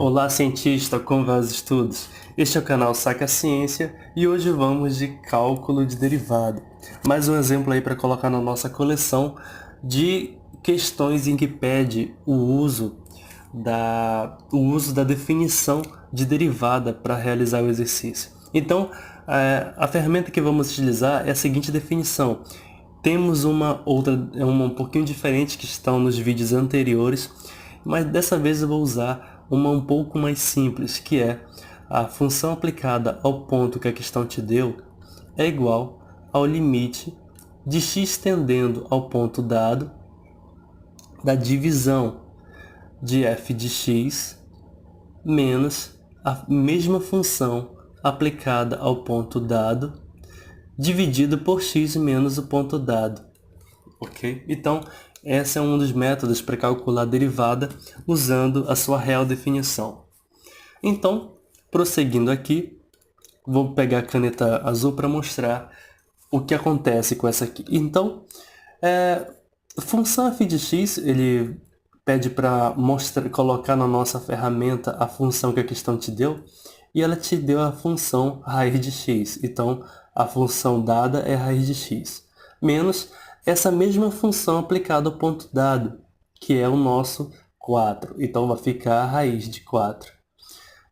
Olá, cientista, como vai os estudos? Este é o canal Saque a Ciência e hoje vamos de cálculo de derivada. Mais um exemplo aí para colocar na nossa coleção de questões em que pede o uso da definição de derivada para realizar o exercício. Então, a ferramenta que vamos utilizar é a seguinte definição. Temos uma outra, uma um pouquinho diferente que estão nos vídeos anteriores, mas dessa vez eu vou usar uma um pouco mais simples, que é a função aplicada ao ponto que a questão te deu é igual ao limite de x tendendo ao ponto dado da divisão de f de x menos a mesma função aplicada ao ponto dado dividido por x menos o ponto dado. Ok? Então, esse é um dos métodos para calcular a derivada usando a sua real definição. Então, prosseguindo aqui, vou pegar a caneta azul para mostrar o que acontece com essa aqui. Então, função f de x, ele pede para colocar na nossa ferramenta a função que a questão te deu, e ela te deu a função raiz de x. Então, a função dada é raiz de x, menos essa mesma função aplicada ao ponto dado, que é o nosso 4. Então, vai ficar a raiz de 4,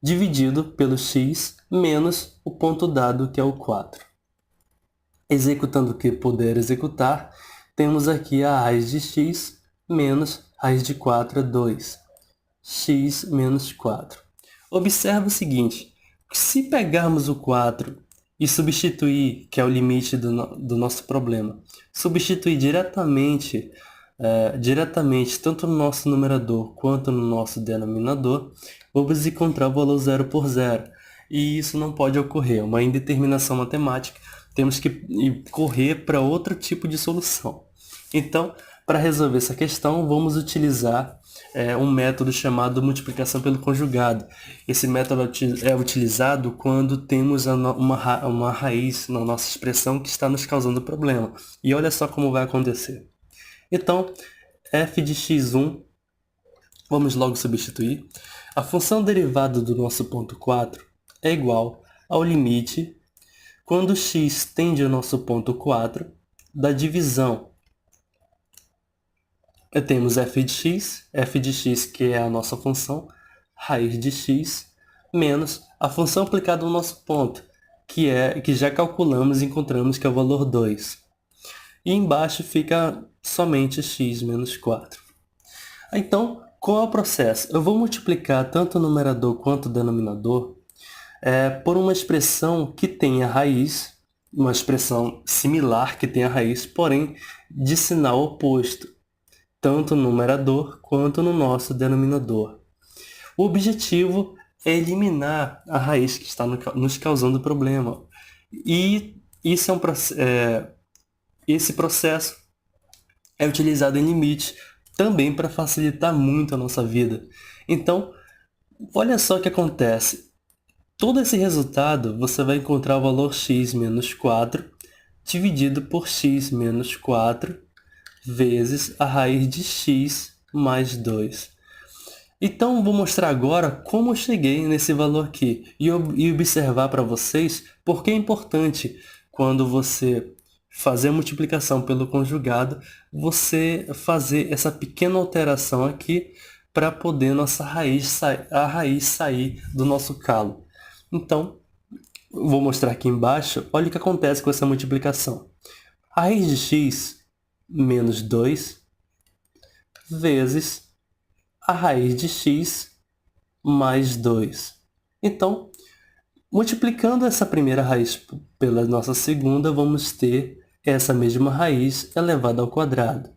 dividido pelo x menos o ponto dado, que é o 4. Executando o que puder executar, temos aqui a raiz de x menos raiz de 4 é 2. X menos 4. Observa o seguinte, se pegarmos o 4 e substituir, que é o limite do nosso problema, substituir diretamente tanto no nosso numerador quanto no nosso denominador, vamos encontrar o valor 0 por 0. E isso não pode ocorrer, é uma indeterminação matemática, temos que correr para outro tipo de solução. Então, para resolver essa questão, vamos utilizar um método chamado multiplicação pelo conjugado. Esse método é utilizado quando temos uma raiz na nossa expressão que está nos causando problema. E olha só como vai acontecer. Então, f de x1, vamos logo substituir. A função derivada do nosso ponto 4 é igual ao limite, quando x tende ao nosso ponto 4, da divisão. Temos f de x que é a nossa função, raiz de x, menos a função aplicada ao nosso ponto, que já calculamos e encontramos que é o valor 2. E embaixo fica somente x menos 4. Então, qual é o processo? Eu vou multiplicar tanto o numerador quanto o denominador por uma expressão que tenha raiz, uma expressão similar que tenha raiz, porém de sinal oposto, tanto no numerador quanto no nosso denominador. O objetivo é eliminar a raiz que está nos causando problema. E isso esse processo é utilizado em limite também para facilitar muito a nossa vida. Então, olha só o que acontece. Todo esse resultado, você vai encontrar o valor x menos 4 dividido por x menos 4 vezes a raiz de x mais 2. Então, vou mostrar agora como eu cheguei nesse valor aqui e observar para vocês por que é importante, quando você fazer a multiplicação pelo conjugado, você fazer essa pequena alteração aqui para poder a raiz sair do nosso calo. Então, vou mostrar aqui embaixo, olha o que acontece com essa multiplicação. A raiz de x menos 2 vezes a raiz de x mais 2. Então, multiplicando essa primeira raiz pela nossa segunda, vamos ter essa mesma raiz elevada ao quadrado.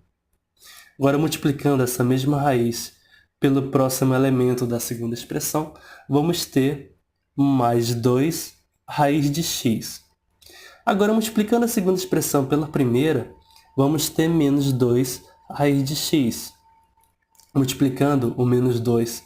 Agora, multiplicando essa mesma raiz pelo próximo elemento da segunda expressão, vamos ter mais 2 raiz de x. Agora, multiplicando a segunda expressão pela primeira, vamos ter menos 2 raiz de x. Multiplicando o menos 2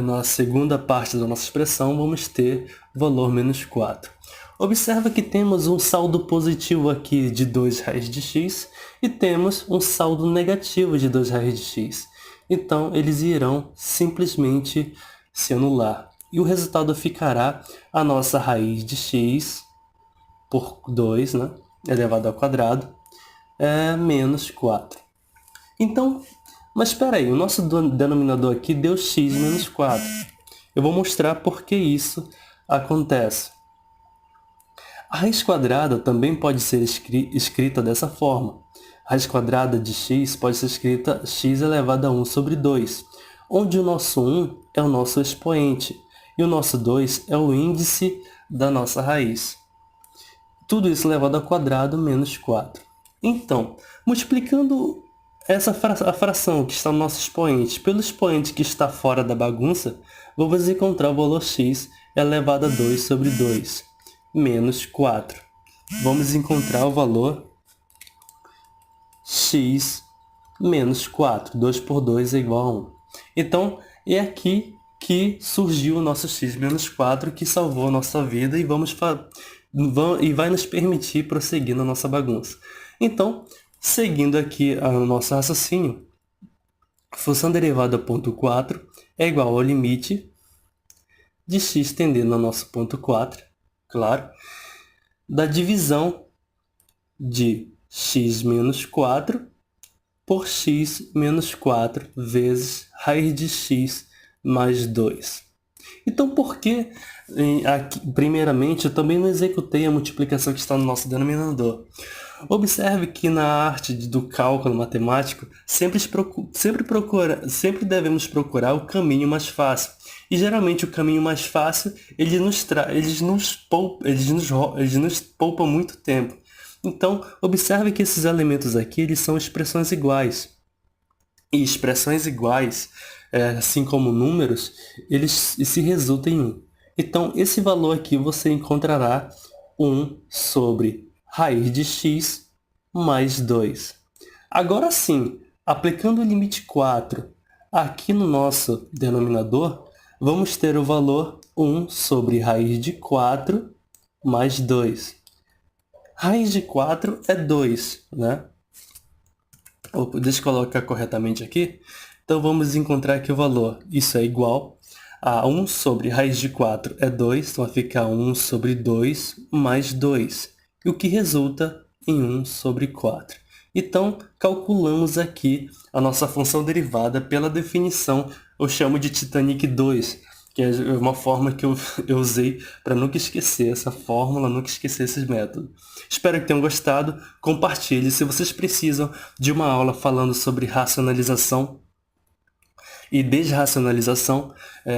na segunda parte da nossa expressão, vamos ter o valor menos 4. Observa que temos um saldo positivo aqui de 2 raiz de x e temos um saldo negativo de 2 raiz de x. Então, eles irão simplesmente se anular. E o resultado ficará a nossa raiz de x por 2, né, elevado ao quadrado, é menos 4. Então, mas espera aí, o nosso denominador aqui deu x menos 4. Eu vou mostrar por que isso acontece. A raiz quadrada também pode ser escrita dessa forma. A raiz quadrada de x pode ser escrita x elevado a 1 sobre 2, onde o nosso 1 é o nosso expoente e o nosso 2 é o índice da nossa raiz. Tudo isso elevado ao quadrado menos 4. Então, multiplicando a fração que está no nosso expoente pelo expoente que está fora da bagunça, vamos encontrar o valor x elevado a 2 sobre 2, menos 4. Vamos encontrar o valor x menos 4. 2 por 2 é igual a 1. Então, é aqui que surgiu o nosso x menos 4, que salvou a nossa vida e vai nos permitir prosseguir na nossa bagunça. Então, seguindo aqui o nosso raciocínio, a função derivada do ponto 4 é igual ao limite de x tendendo ao nosso ponto 4, claro, da divisão de x menos 4 por x menos 4 vezes raiz de x mais 2. Então, por que, primeiramente, eu também não executei a multiplicação que está no nosso denominador? Observe que na arte do cálculo matemático, sempre devemos procurar o caminho mais fácil. E geralmente o caminho mais fácil, ele nos poupa muito tempo. Então, observe que esses elementos aqui, eles são expressões iguais. E expressões iguais, assim como números, eles se resultam em 1. Então, esse valor aqui você encontrará 1 sobre raiz de x mais 2. Agora sim, aplicando o limite 4 aqui no nosso denominador, vamos ter o valor 1 sobre raiz de 4 mais 2. Raiz de 4 é 2, né? Deixa eu colocar corretamente aqui. Então, vamos encontrar aqui o valor. Isso é igual a 1 sobre raiz de 4 é 2, então vai ficar 1 sobre 2 mais 2, o que resulta em 1 sobre 4. Então, calculamos aqui a nossa função derivada pela definição, eu chamo de Titanic 2, que é uma forma que eu usei para nunca esquecer essa fórmula, nunca esquecer esses métodos. Espero que tenham gostado. Compartilhe. Se vocês precisam de uma aula falando sobre racionalização e desracionalização,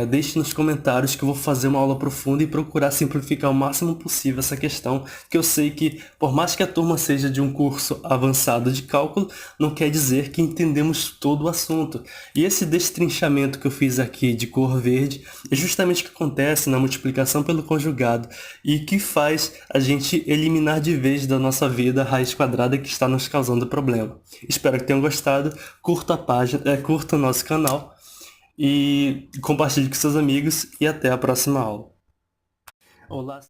deixe nos comentários que eu vou fazer uma aula profunda e procurar simplificar o máximo possível essa questão, que eu sei que, por mais que a turma seja de um curso avançado de cálculo, não quer dizer que entendemos todo o assunto. E esse destrinchamento que eu fiz aqui de cor verde é justamente o que acontece na multiplicação pelo conjugado e que faz a gente eliminar de vez da nossa vida a raiz quadrada que está nos causando problema. Espero que tenham gostado, curta a página, curta o nosso canal e compartilhe com seus amigos e até a próxima aula. Olá.